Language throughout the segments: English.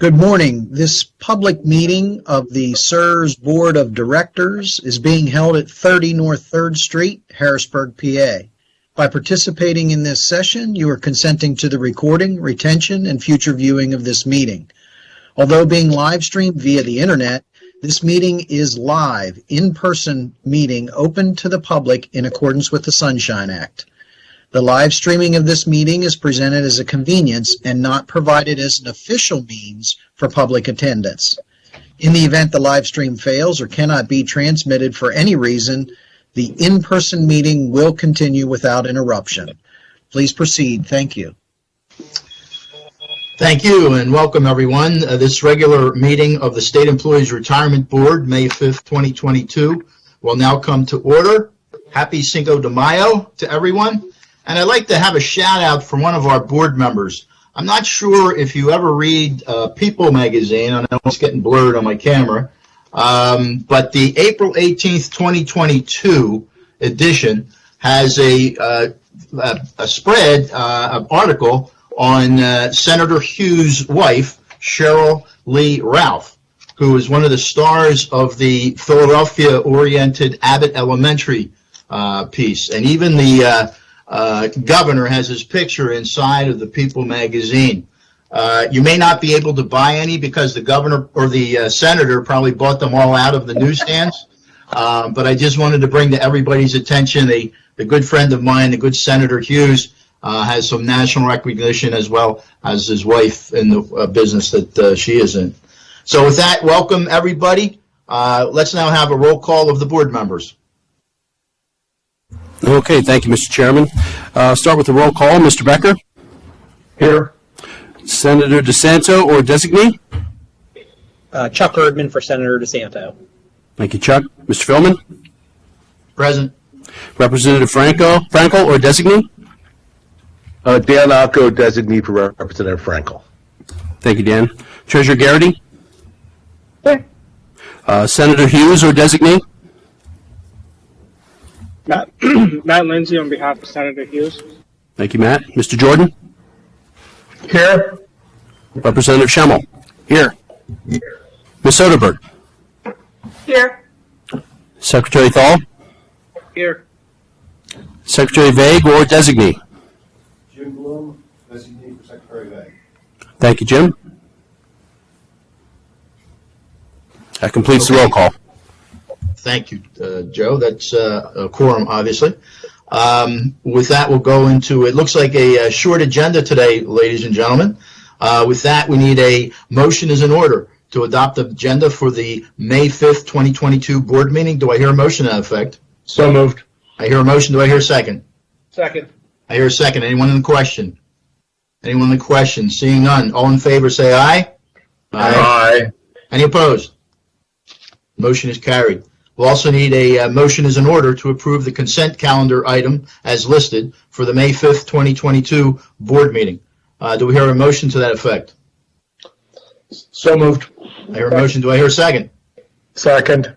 Good morning. This public meeting of the SIRS Board of Directors is being held at 30 North 3rd Street, Harrisburg, PA. By participating in this session, you are consenting to the recording, retention, and future viewing of this meeting. Although being live streamed via the internet, this meeting is live, in-person meeting open to the public in accordance with the Sunshine Act. The live streaming of this meeting is presented as a convenience and not provided as an official means for public attendance. In the event the live stream fails or cannot be transmitted for any reason, the in-person meeting will continue without interruption. Please proceed. Thank you. Thank you and welcome everyone. This regular meeting of the State Employees Retirement Board, May 5th, 2022, will now come to order. Happy Cinco de Mayo to everyone. And I'd like to have a shout out from one of our board members. I'm not sure if you ever read People magazine. I know it's getting blurred on my camera. But the April 18th, 2022 edition has a spread, an article on Senator Hughes' wife, Cheryl Lee Ralph, who is one of the stars of the Philadelphia-oriented Abbott Elementary piece. And even the governor has his picture inside of the People magazine. You may not be able to buy any because the governor or the senator probably bought them all out of the newsstands. But I just wanted to bring to everybody's attention a good friend of mine, the good Senator Hughes, has some national recognition as well as his wife in the business that she is in. So with that, welcome everybody. Let's now have a roll call of the board members. Okay, thank you, Mr. Chairman. Start with the roll call. Mr. Becker? Here. Senator DeSanto or designee? Chuck Erdman for Senator DeSanto. Thank you, Chuck. Mr. Philman? Present. Representative Frankel or designee? Dan Alco, designee for Representative Frankel. Thank you, Dan. Treasurer Garrity? Here. Senator Hughes or designee? Matt Lindsay on behalf of Senator Hughes. Thank you, Matt. Mr. Jordan? Here. Representative Schemmel? Here. Ms. Soderberg? Here. Secretary Thal? Here. Secretary Vague or designee? Jim Bloom, designee for Secretary Vague. Thank you, Jim. That completes the roll call. Thank you, Joe. That's a quorum, obviously. With that, we'll go into, it looks like a short agenda today, ladies and gentlemen. With that, we need a motion as in order to adopt the agenda for the May 5th, 2022 board meeting. Do I hear a motion to that effect? So moved. I hear a motion. Do I hear a second? Second. I hear a second. Anyone in the question? Anyone in the question? Seeing none. All in favor, say aye. Aye. Any opposed? Motion is carried. We'll also need a motion as in order to approve the consent calendar item as listed for the May 5th, 2022 board meeting. Do we hear a motion to that effect? So moved. I hear a motion. Do I hear a second? Second.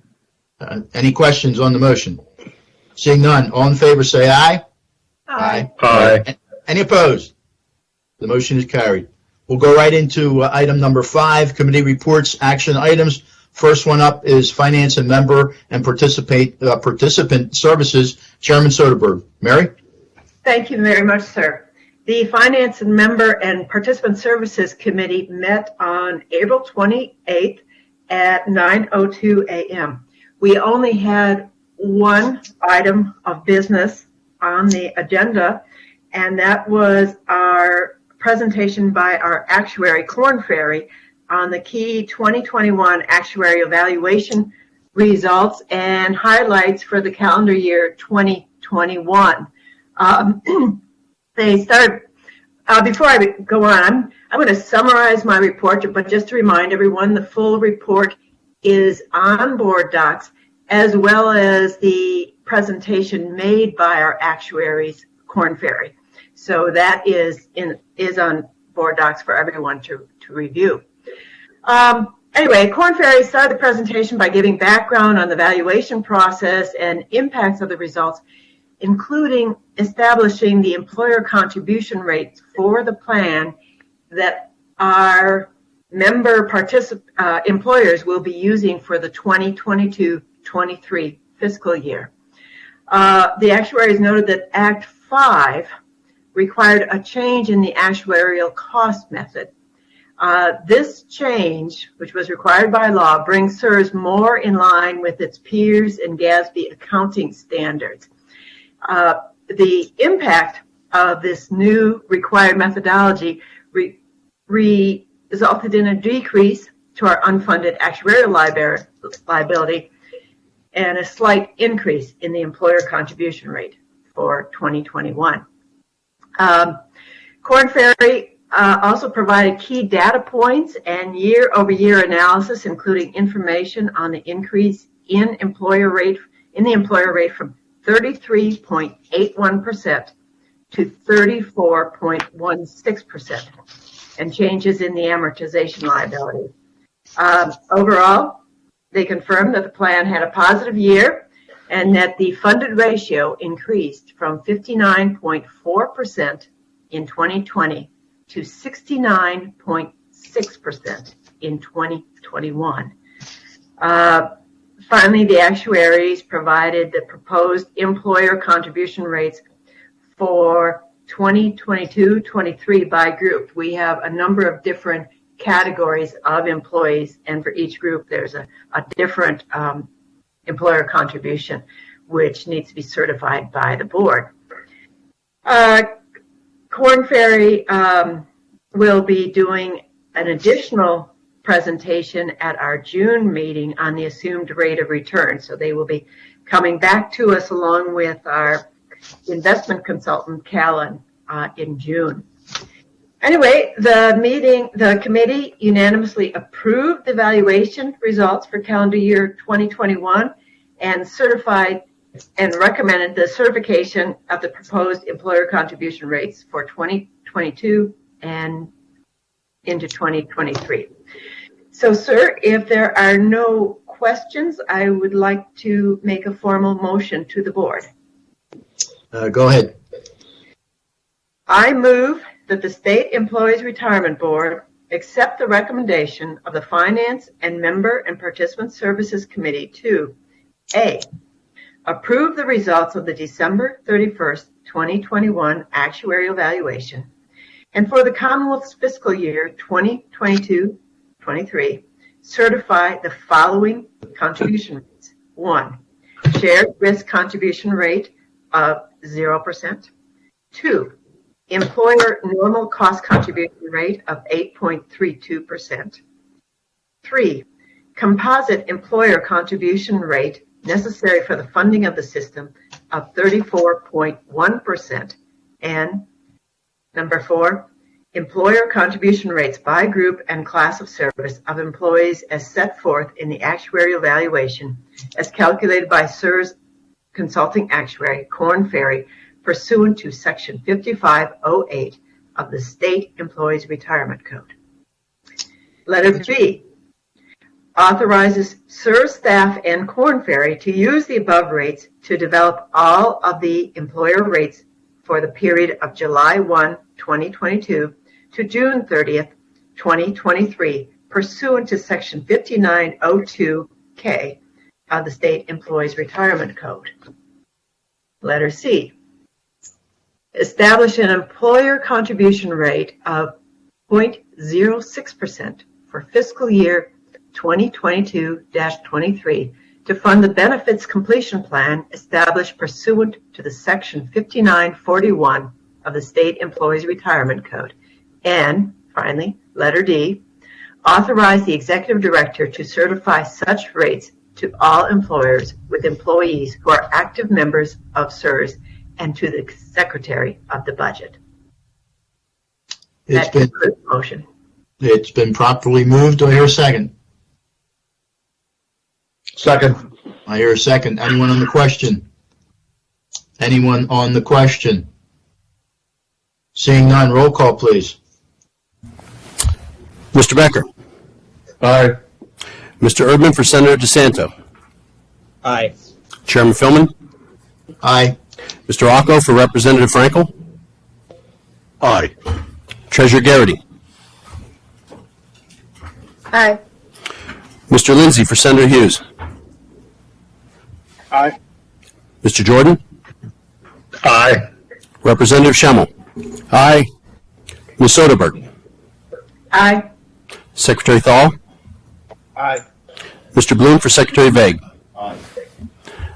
Any questions on the motion? Seeing none. All in favor say aye. Aye. Aye. Any opposed? The motion is carried. We'll go right into item number 5, committee reports, action items. First one up is Finance and Member and Participant Services. Chairman Soderberg. Mary? Thank you very much, sir. The Finance and Member and Participant Services Committee met on April 28th at 9:02 a.m. We only had one item of business on the agenda, and that was our presentation by our actuary, Korn Ferry, on the key 2021 actuary evaluation results and highlights for the calendar year 2021. They started, before I go on, I'm going to summarize my report, but just to remind everyone, the full report is on board docs, as well as the presentation made by our actuaries, Korn Ferry. So that is on board docs for everyone to review. Anyway, Korn Ferry started the presentation by giving background on the valuation process and impacts of the results, including establishing the employer contribution rates for the plan that are employers will be using for the 2022-23 fiscal year. The actuaries noted that Act 5 required a change in the actuarial cost method. This change, which was required by law, brings CSRS more in line with its peers in GASB accounting standards. The impact of this new required methodology resulted in a decrease to our unfunded actuarial liability and a slight increase in the employer contribution rate for 2021. Korn Ferry also provided key data points and year-over-year analysis, including information on the increase in the employer rate from 33.81% to 34.16%, and changes in the amortization liability. Overall, they confirmed that the plan had a positive year and that the funded ratio increased from 59.4% in 2020 to 69.6% in 2021. Finally, the actuaries provided the proposed employer contribution rates for 2022-23 by group. We have a number of different categories of employees, and for each group there's a different employer contribution which needs to be certified by the board. Korn Ferry will be doing an additional presentation at our June meeting on the assumed rate of return. So they will be coming back to us along with our investment consultant, Callan, in June. Anyway, the committee unanimously approved the valuation results for calendar year 2021 and certified and recommended the certification of the proposed employer contribution rates for 2022 and into 2023. So, sir, if there are no questions, I would like to make a formal motion to the board. Go ahead. I move that the State Employees Retirement Board accept the recommendation of the Finance and Member and Participant Services Committee to A, approve the results of the December 31st, 2021 actuarial valuation, and for the Commonwealth's fiscal year 2022-23, certify the following contribution rates. 1, shared risk contribution rate of 0%. 2, employer normal cost contribution rate of 8.32%. 3, composite employer contribution rate necessary for the funding of the system of 34.1%. And number 4, employer contribution rates by group and class of service of employees as set forth in the actuarial valuation as calculated by CSRS Consulting Actuary, Korn Ferry, pursuant to Section 5508 of the State Employees Retirement Code. Letter B, authorizes CSRS staff and Korn Ferry to use the above rates to develop all of the employer rates for the period of July 1, 2022 to June 30th, 2023, pursuant to Section 5902K of the State Employees Retirement Code. Letter C, establish an employer contribution rate of 0.06% for fiscal year 2022-23 to fund the benefits completion plan established pursuant to the Section 5941 of the State Employees Retirement Code. And finally, letter D, authorize the executive director to certify such rates to all employers with employees who are active members of CSRS and to the secretary of the budget. That concludes the motion. It's been properly moved. Do I hear a second? Second. I hear a second. Anyone on the question? Anyone on the question? Seeing none, roll call, please. Mr. Becker. Aye. Mr. Erdman for Senator DeSanto. Aye. Chairman Philman. Aye. Mr. Acco for Representative Frankel. Aye. Treasurer Garrity. Aye. Mr. Lindsay for Senator Hughes. Aye. Mr. Jordan. Aye. Representative Schemmel. Aye. Ms. Soderberg. Aye. Secretary Thal. Aye. Mr. Bloom for Secretary Vague. Aye.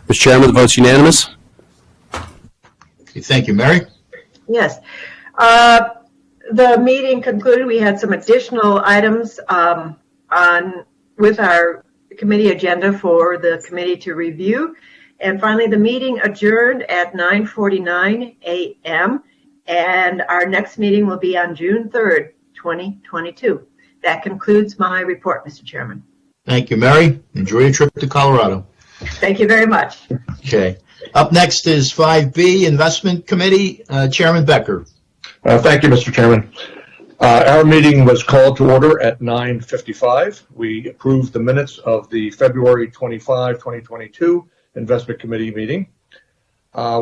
Mr. Chairman, the vote's unanimous. Okay, thank you. Mary? Yes. The meeting concluded. We had some additional items with our committee agenda for the committee to review. And finally, the meeting adjourned at 9:49 a.m. And our next meeting will be on June 3rd, 2022. That concludes my report, Mr. Chairman. Thank you, Mary. Enjoy your trip to Colorado. Thank you very much. Okay. Up next is 5B, Investment Committee. Chairman Becker. Thank you, Mr. Chairman. Our meeting was called to order at 9:55. We approved the minutes of the February 25, 2022 Investment Committee meeting.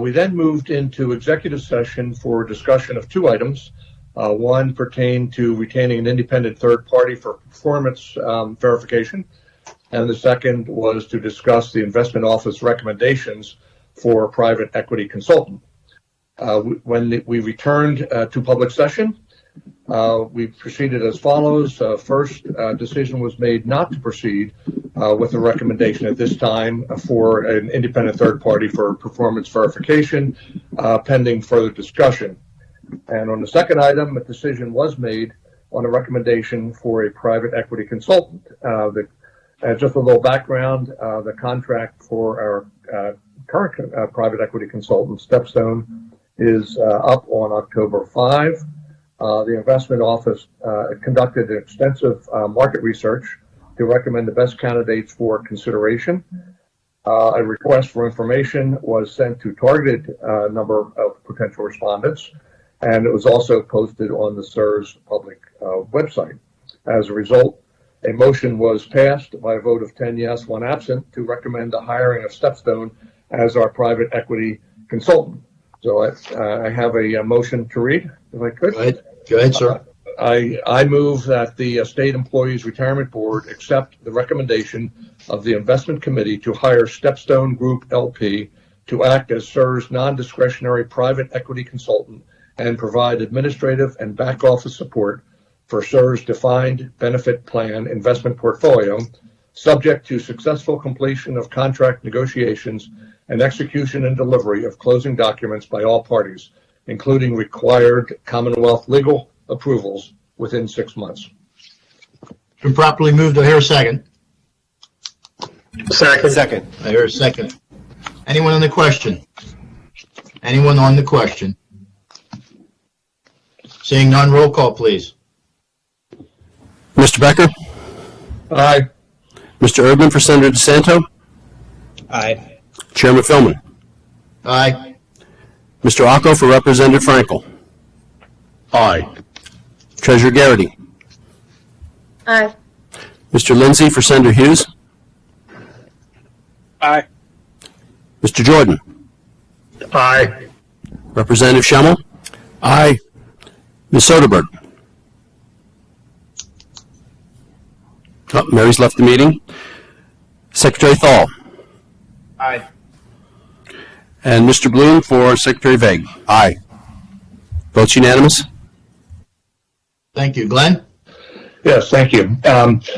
We then moved into executive session for discussion of two items. One pertained to retaining an independent third party for performance verification, and the second was to discuss the investment office recommendations for a private equity consultant. When we returned to public session, we proceeded as follows. First, decision was made not to proceed with a recommendation at this time for an independent third party for performance verification, pending further discussion. And on the second item, a decision was made on a recommendation for a private equity consultant. Just a little background, the contract for our current private equity consultant, Stepstone, is up on October 5. The investment office conducted extensive market research to recommend the best candidates for consideration. A request for information was sent to targeted number of potential respondents, and it was also posted on the CSRS public website. As a result, a motion was passed by a vote of 10 yes, 1 absent to recommend the hiring of Stepstone as our private equity consultant. So I have a motion to read, if I could. Go ahead, sir. I move that the State Employees Retirement Board accept the recommendation of the Investment Committee to hire Stepstone Group LP to act as CSRS non-discretionary private equity consultant and provide administrative and back office support for CSRS defined benefit plan investment portfolio, subject to successful completion of contract negotiations and execution and delivery of closing documents by all parties, including required Commonwealth legal approvals within 6 months. Been properly moved. Do I hear a second? Second. I hear a second. Anyone on the question? Anyone on the question? Seeing none, roll call, please. Mr. Becker. Aye. Mr. Erdman for Senator DeSanto. Aye. Chairman Philman. Aye. Mr. Acco for Representative Frankel. Aye. Treasurer Garrity. Aye. Mr. Lindsay for Senator Hughes. Aye. Mr. Jordan. Aye. Representative Schemmel. Aye. Ms. Soderberg. Oh, Mary's left the meeting. Secretary Thal. Aye. And Mr. Bloom for Secretary Vague. Aye. Votes unanimous. Thank you. Glenn? Yes, thank you.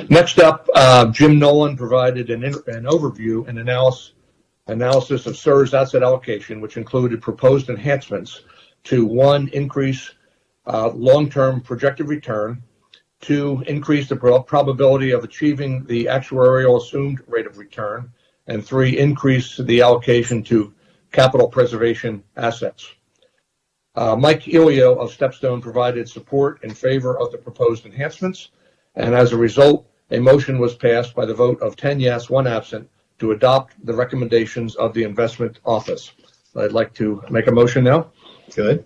Next up, Jim Nolan provided an overview and analysis of CSRS asset allocation, which included proposed enhancements to 1, increase long-term projected return, 2, increase the probability of achieving the actuarial assumed rate of return, and 3, increase the allocation to capital preservation assets. Mike Ilio of Stepstone provided support in favor of the proposed enhancements, and as a result, a motion was passed by the vote of 10 yes, 1 absent to adopt the recommendations of the investment office. I'd like to make a motion now. Good.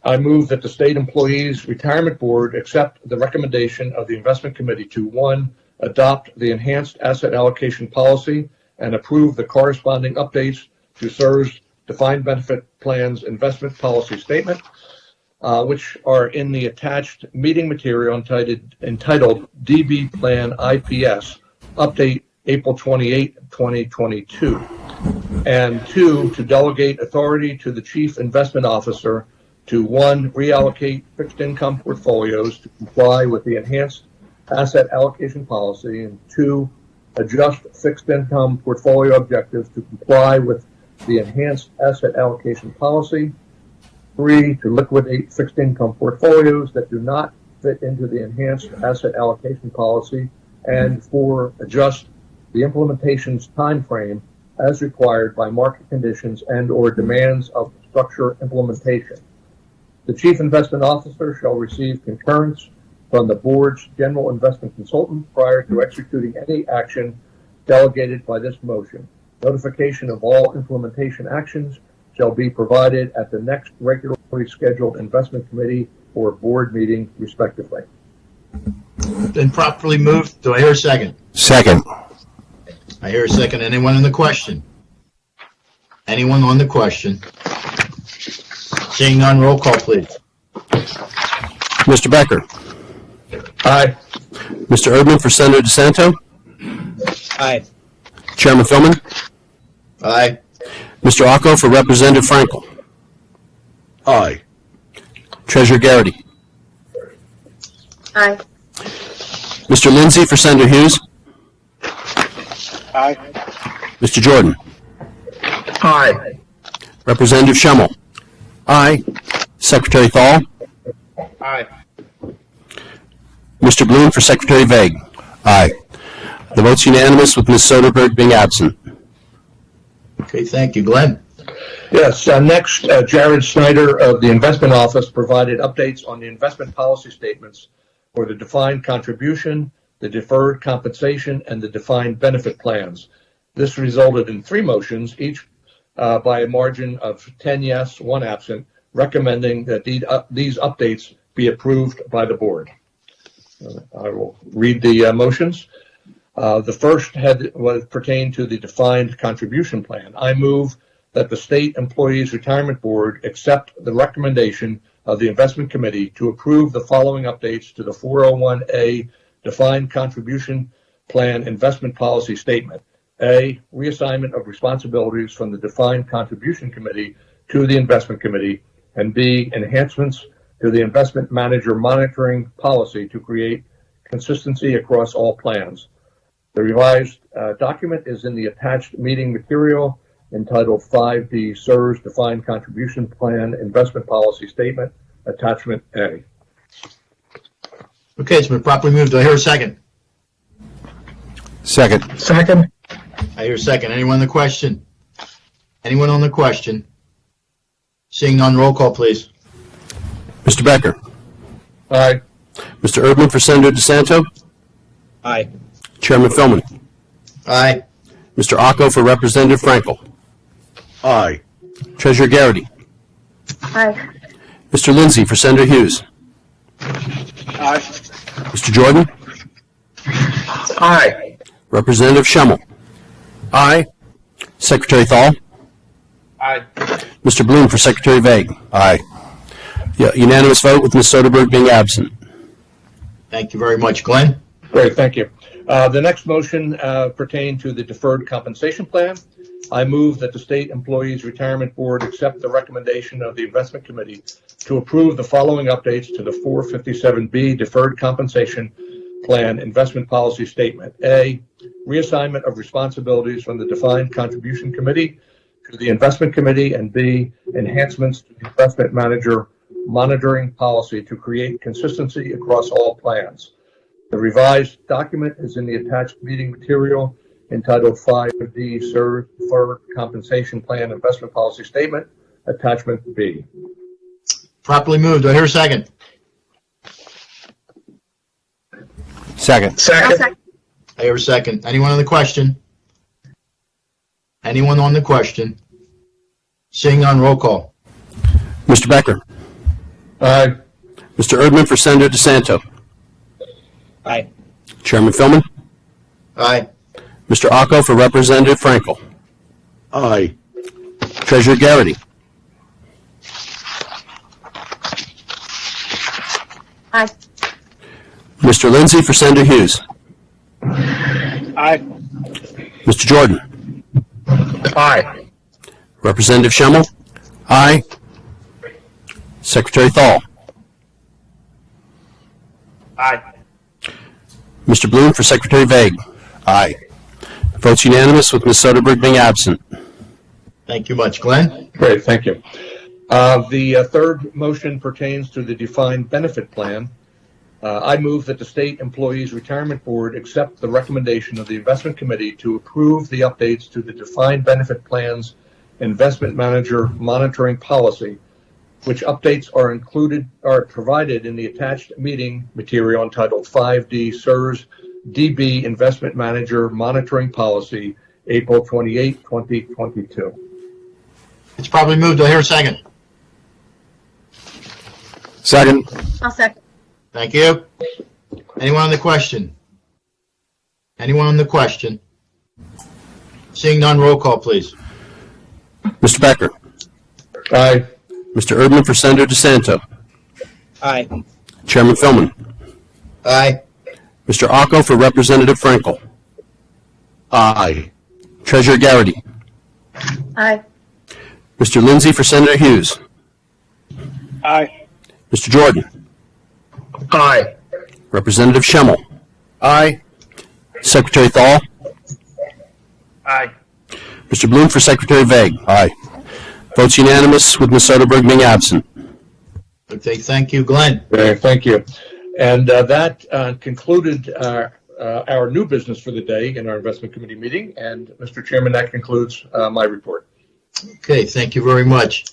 I move that the State Employees Retirement Board accept the recommendation of the Investment Committee to 1, adopt the enhanced asset allocation policy and approve the corresponding updates to CSRS defined benefit plans investment policy statement. which are in the attached meeting material entitled DB Plan IPS Update April 28, 2022. And 2, to delegate authority to the Chief Investment Officer to 1, reallocate fixed income portfolios to comply with the enhanced asset allocation policy, and 2, adjust fixed income portfolio objectives to comply with the enhanced asset allocation policy, 3, to liquidate fixed income portfolios that do not fit into the enhanced asset allocation policy, and 4, adjust the implementation's time frame as required by market conditions and or demands of structure implementation. The Chief Investment Officer shall receive concurrence from the Board's General Investment Consultant prior to executing any action delegated by this motion. Notification of all implementation actions shall be provided at the next regularly scheduled Investment Committee or Board meeting, respectively. Been properly moved. Do I hear a second? Second. I hear a second. Anyone on the question? Anyone on the question? Seeing none, roll call, please. Mr. Becker. Aye. Mr. Erdman for Senator DeSanto. Aye. Chairman Philman. Aye. Mr. Acco for Representative Frankel. Aye. Treasurer Garrity. Aye. Mr. Lindsay for Senator Hughes. Aye. Mr. Jordan. Aye. Representative Schemmel. Aye. Secretary Thal. Aye. Mr. Bloom for Secretary Vague. Aye. The vote's unanimous with Ms. Soderberg being absent. Okay, thank you. Glenn? Yes, next, Jared Snyder of the Investment Office provided updates on the investment policy statements for the defined contribution, the deferred compensation, and the defined benefit plans. This resulted in 3 motions, each by a margin of 10 yes, 1 absent, recommending that these updates be approved by the board. I will read the motions. The first was pertained to the defined contribution plan. I move that the State Employees Retirement Board accept the recommendation of the Investment Committee to approve the following updates to the 401A Defined Contribution Plan Investment Policy Statement. A, reassignment of responsibilities from the Defined Contribution Committee to the Investment Committee, and B, enhancements to the investment manager monitoring policy to create consistency across all plans. The revised document is in the attached meeting material entitled 5D SERS Defined Contribution Plan Investment Policy Statement, Attachment A. Okay, it's been properly moved. Do I hear a second? Second. Second. I hear a second. Anyone on the question? Anyone on the question? Seeing none, roll call, please. Mr. Becker. Aye. Mr. Erdman for Senator DeSanto. Aye. Chairman Philman. Aye. Mr. Acco for Representative Frankel. Aye. Treasurer Garrity. Aye. Mr. Lindsay for Senator Hughes. Aye. Mr. Jordan. Aye. Representative Schemmel. Aye. Secretary Thal. Aye. Mr. Bloom for Secretary Vague. Aye. Unanimous vote with Ms. Soderberg being absent. Thank you very much. Glenn? Great, thank you. The next motion pertained to the deferred compensation plan. I move that the State Employees Retirement Board accept the recommendation of the Investment Committee to approve the following updates to the 457B Deferred Compensation Plan Investment Policy Statement. A, reassignment of responsibilities from the Defined Contribution Committee to the Investment Committee, and B, enhancements to the investment manager monitoring policy to create consistency across all plans. The revised document is in the attached meeting material entitled 5D SERS Deferred Compensation Plan Investment Policy Statement, Attachment B. Properly moved. Do I hear a second? Second. I'll second. I hear a second. Anyone on the question? Anyone on the question? Seeing none, roll call. Mr. Becker. Aye. Mr. Erdman for Senator DeSanto. Aye. Chairman Philman. Aye. Mr. Acco for Representative Frankel. Aye. Treasurer Garrity. Aye. Mr. Lindsay for Senator Hughes. Aye. Mr. Jordan. Aye. Representative Schemmel. Aye. Secretary Thal. Aye. Mr. Bloom for Secretary Vague. Aye. Votes unanimous with Ms. Soderberg being absent. Thank you much. Glenn? Great, thank you. The third motion pertains to the defined benefit plan. I move that the State Employees Retirement Board accept the recommendation of the Investment Committee to approve the updates to the defined benefit plan's investment manager monitoring policy, which updates are provided in the attached meeting material entitled 5D SIRS DB Investment Manager Monitoring Policy, April 28, 2022. It's probably moved. Do I hear a second? Second. I'll second. Thank you. Anyone on the question? Anyone on the question? Seeing none, roll call, please. Mr. Becker. Aye. Mr. Erdman for Senator DeSanto. Aye. Chairman Philman. Aye. Mr. Acco for Representative Frankel. Aye. Treasurer Garrity. Aye. Mr. Lindsay for Senator Hughes. Aye. Mr. Jordan. Aye. Representative Schemmel. Aye. Secretary Thal. Aye. Mr. Bloom for Secretary Vague. Aye. Votes unanimous with Ms. Soderberg being absent. Okay, thank you. Glenn? Okay, thank you. And that concluded our new business for the day in our investment committee meeting. And Mr. Chairman, that concludes my report. Okay, thank you very much.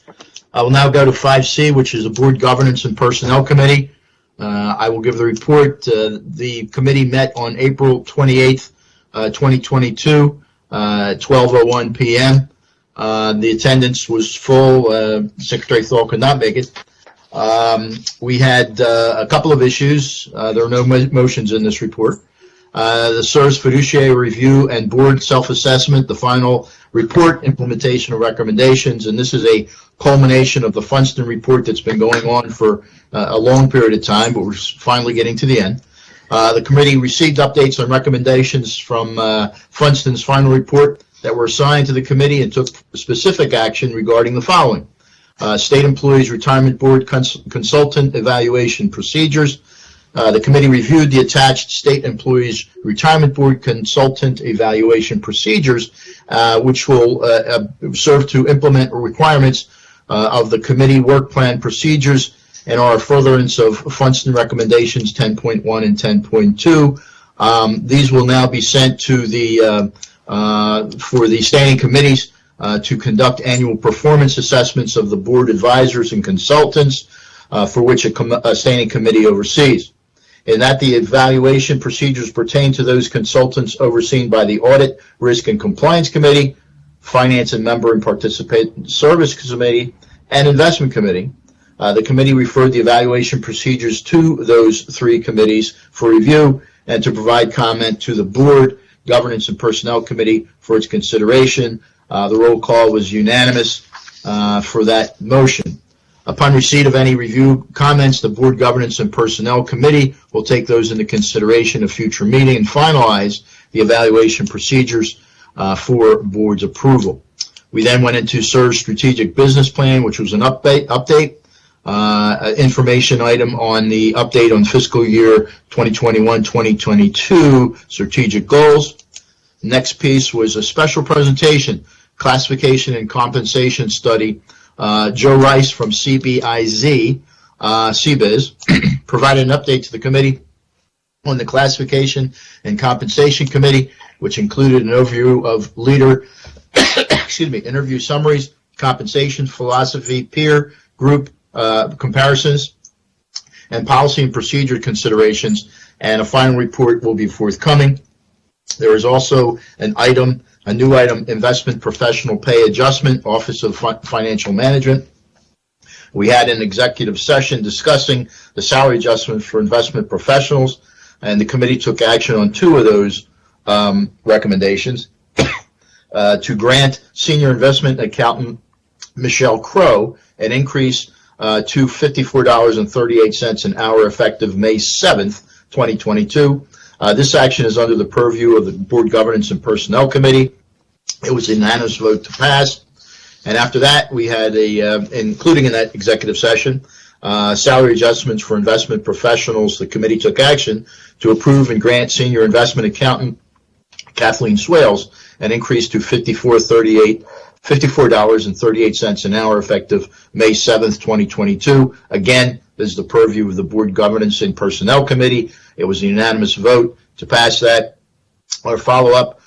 I will now go to 5C, which is the Board Governance and Personnel Committee. I will give the report. The committee met on April 28th, 2022, 12:01 p.m. The attendance was full. Secretary Thal could not make it. We had a couple of issues. There are no motions in this report. The SIRS fiduciary review and board self-assessment, the final report, implementation of recommendations, and this is a culmination of the Funston report that's been going on for a long period of time, but we're finally getting to the end. The committee received updates on recommendations from Funston's final report that were assigned to the committee and took specific action regarding the following. State Employees Retirement Board Consultant Evaluation Procedures. The committee reviewed the attached State Employees Retirement Board Consultant Evaluation Procedures, which will serve to implement requirements of the committee work plan procedures and are a furtherance of Funston recommendations 10.1 and 10.2. These will now be sent to the for the standing committees to conduct annual performance assessments of the board advisors and consultants, for which a standing committee oversees. And that the evaluation procedures pertain to those consultants overseen by the Audit, Risk, and Compliance Committee, Finance and Member and Participant Service Committee, and Investment Committee. The committee referred the evaluation procedures to those three committees for review and to provide comment to the Board, Governance, and Personnel Committee for its consideration. The roll call was unanimous for that motion. Upon receipt of any review comments, the Board Governance and Personnel Committee will take those into consideration at a future meeting and finalize the evaluation procedures for Board's approval. We then went into SIRS Strategic Business Plan, which was an update information item on the update on fiscal year 2021-2022 strategic goals. Next piece was a special presentation, classification and compensation study. Joe Rice from CBIZ, CBIZ, provided an update to the committee on the Classification and Compensation Committee, which included an overview of leader, interview summaries, compensation philosophy, peer group comparisons, and policy and procedure considerations, and a final report will be forthcoming. There is also a new item, investment professional pay adjustment, Office of Financial Management. We had an executive session discussing the salary adjustments for investment professionals, and the committee took action on two of those recommendations. To grant senior investment accountant Michelle Crow an increase to $54.38 an hour effective May 7th, 2022. This action is under the purview of the Board Governance and Personnel Committee. It was a unanimous vote to pass. And after that, we had including in that executive session, salary adjustments for investment professionals. The committee took action to approve and grant senior investment accountant Kathleen Swales an increase to $54.38 an hour effective May 7th, 2022. Again, this is the purview of the Board Governance and Personnel Committee. It was a unanimous vote to pass that. Our follow-up,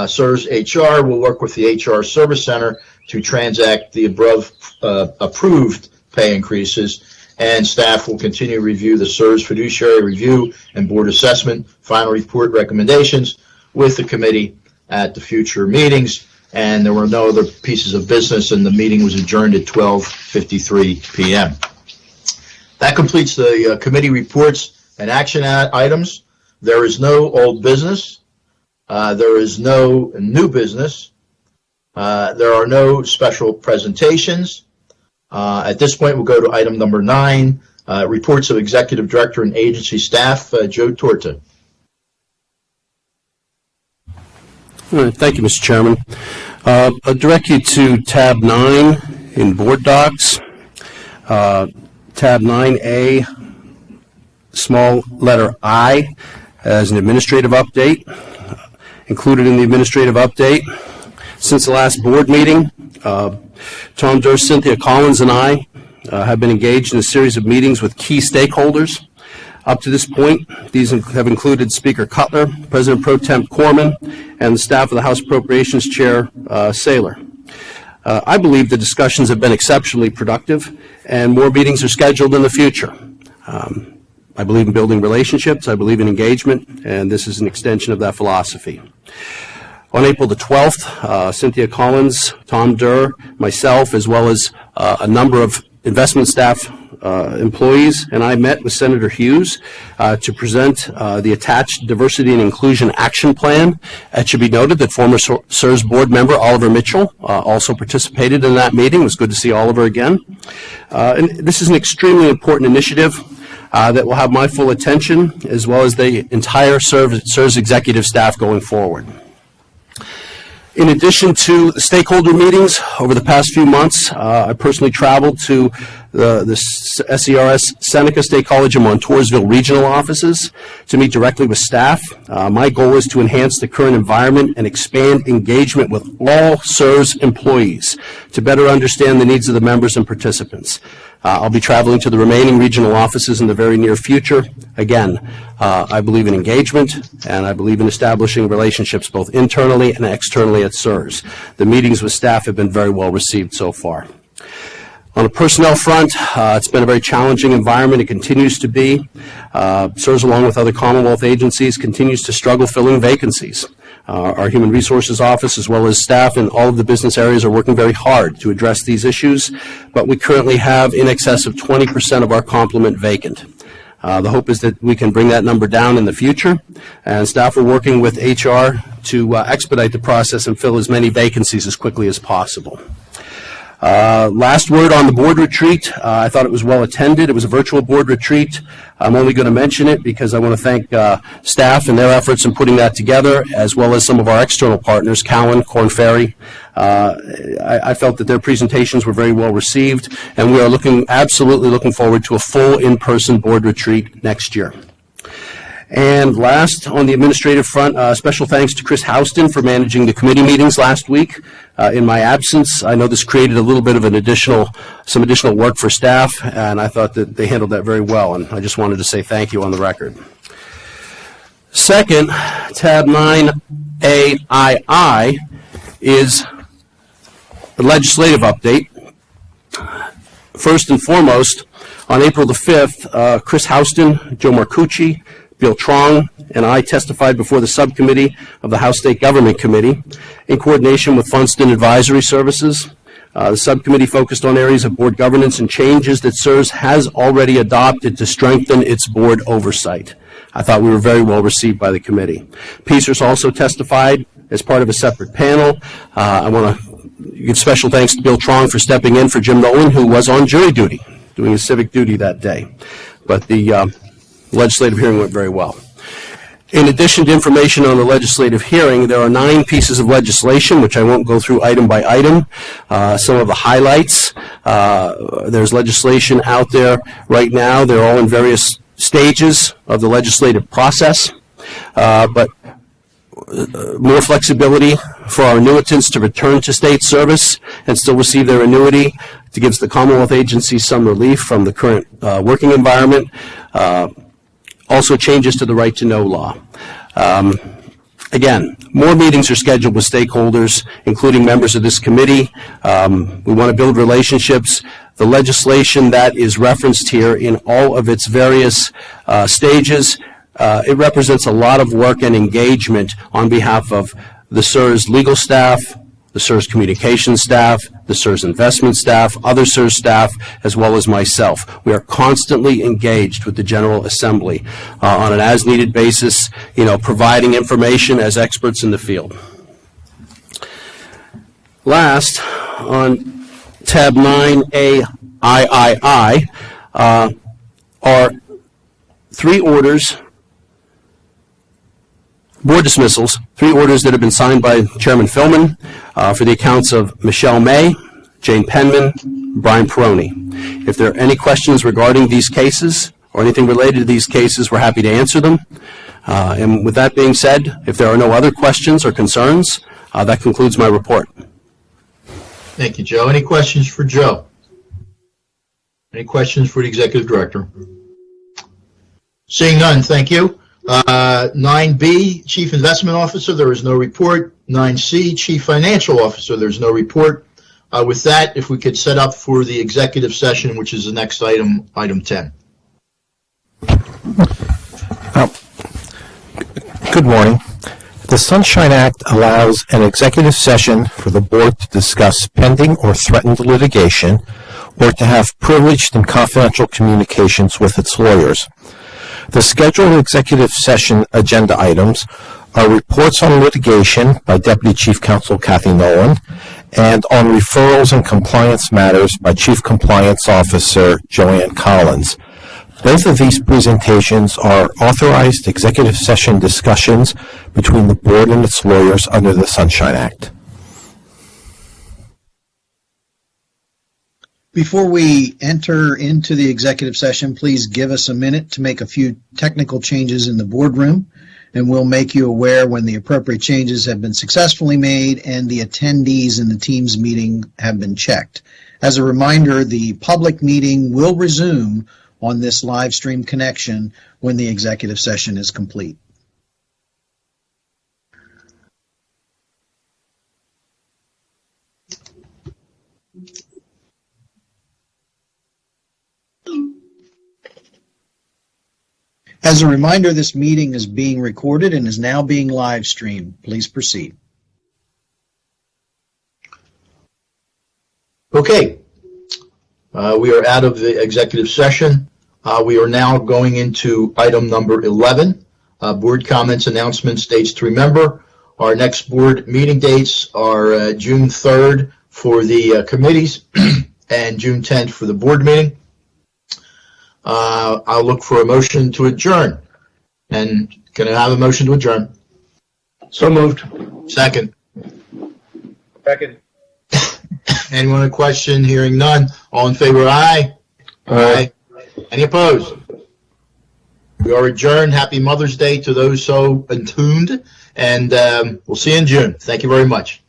SERS HR will work with the HR Service Center to transact the above approved pay increases, and staff will continue to review the SERS fiduciary review and board assessment final report recommendations with the committee at the future meetings. And there were no other pieces of business, and the meeting was adjourned at 12:53 p.m. That completes the committee reports and action items. There is no old business. There is no new business. There are no special presentations. At this point, we'll go to item number 9, reports of executive director and agency staff. Joe Torta. All right, thank you, Mr. Chairman. I'll direct you to tab 9 in board docs. Tab 9A, small letter I, as an administrative update. Included in the administrative update, since the last board meeting, Tom Durst, Cynthia Collins, and I have been engaged in a series of meetings with key stakeholders. Up to this point, these have included Speaker Cutler, President Pro Temp Corman, and the staff of the House Appropriations Chair Saylor. I believe the discussions have been exceptionally productive, and more meetings are scheduled in the future. I believe in building relationships, I believe in engagement, and this is an extension of that philosophy. On April the 12th, Cynthia Collins, Tom Durr, myself, as well as a number of investment staff employees, and I met with Senator Hughes to present the attached Diversity and Inclusion Action Plan. It should be noted that former SERS board member Oliver Mitchell also participated in that meeting. It was good to see Oliver again. And this is an extremely important initiative that will have my full attention, as well as the entire SERS executive staff going forward. In addition to the stakeholder meetings over the past few months, I personally traveled to the SERS Seneca State College and Montoursville regional offices to meet directly with staff. My goal is to enhance the current environment and expand engagement with all SERS employees to better understand the needs of the members and participants. I'll be traveling to the remaining regional offices in the very near future. Again, I believe in engagement, and I believe in establishing relationships both internally and externally at SERS. The meetings with staff have been very well received so far. On a personnel front, it's been a very challenging environment. It continues to be. SERS, along with other Commonwealth agencies, continues to struggle filling vacancies. Our Human Resources Office, as well as staff in all of the business areas, are working very hard to address these issues, but we currently have in excess of 20% of our complement vacant. The hope is that we can bring that number down in the future, and staff are working with HR to expedite the process and fill as many vacancies as quickly as possible. Last word on the board retreat. I thought it was well attended. It was a virtual board retreat. I'm only going to mention it because I want to thank staff and their efforts in putting that together, as well as some of our external partners, Cowan, Korn Ferry. I felt that their presentations were very well received, and we are absolutely looking forward to a full in-person board retreat next year. And last, on the administrative front, special thanks to Chris Houston for managing the committee meetings last week. In my absence, I know this created a little bit of some additional work for staff, and I thought that they handled that very well, and I just wanted to say thank you on the record. Second, tab 9AII is the legislative update. First and foremost, on April the 5th, Chris Houston, Joe Marcucci, Bill Trong, and I testified before the subcommittee of the House State Government Committee in coordination with Funston Advisory Services. The subcommittee focused on areas of board governance and changes that SERS has already adopted to strengthen its board oversight. I thought we were very well received by the committee. PSERS also testified as part of a separate panel. I want to give special thanks to Bill Trong for stepping in for Jim Nolan, who was on jury duty. doing his civic duty that day. But the legislative hearing went very well. In addition to information on the legislative hearing, there are 9 pieces of legislation, which I won't go through item by item. Some of the highlights, there's legislation out there right now. They're all in various stages of the legislative process, but more flexibility for our annuitants to return to state service and still receive their annuity, to give the Commonwealth agencies some relief from the current working environment. Also changes to the right to know law. Again, more meetings are scheduled with stakeholders, including members of this committee. We want to build relationships. The legislation that is referenced here in all of its various stages, it represents a lot of work and engagement on behalf of the SERS legal staff, the SERS communications staff, the SERS investment staff, other SERS staff, as well as myself. We are constantly engaged with the General Assembly on an as-needed basis, providing information as experts in the field. Last, on tab 9A III, are 3 orders, board dismissals, 3 orders that have been signed by Chairman Philman for the accounts of Michelle May, Jane Penman, Brian Peroni. If there are any questions regarding these cases or anything related to these cases, we're happy to answer them. And with that being said, if there are no other questions or concerns, that concludes my report. Thank you, Joe. Any questions for Joe? Any questions for the Executive Director? Seeing none, thank you. 9B, Chief Investment Officer, there is no report. 9C, Chief Financial Officer, there's no report. With that, if we could set up for the executive session, which is the next item, item 10. Good morning. The Sunshine Act allows an executive session for the board to discuss pending or threatened litigation or to have privileged and confidential communications with its lawyers. The scheduled executive session agenda items are reports on litigation by Deputy Chief Counsel Kathy Nolan and on referrals and compliance matters by Chief Compliance Officer Joanne Collins. Both of these presentations are authorized executive session discussions between the board and its lawyers under the Sunshine Act. Before we enter into the executive session, please give us a minute to make a few technical changes in the boardroom, and we'll make you aware when the appropriate changes have been successfully made and the attendees in the Teams meeting have been checked. As a reminder, the public meeting will resume on this live stream connection when the executive session is complete. As a reminder, this meeting is being recorded and is now being live streamed. Please proceed. Okay. We are out of the executive session. We are now going into item number 11, board comments, announcements, dates to remember. Our next board meeting dates are June 3rd for the committees and June 10th for the board meeting. I'll look for a motion to adjourn. And can I have a motion to adjourn? So moved. Second. Second. Anyone a question? Hearing none. All in favor, aye? Aye. Any opposed? We are adjourned. Happy Mother's Day to those so attuned. And we'll see you in June. Thank you very much.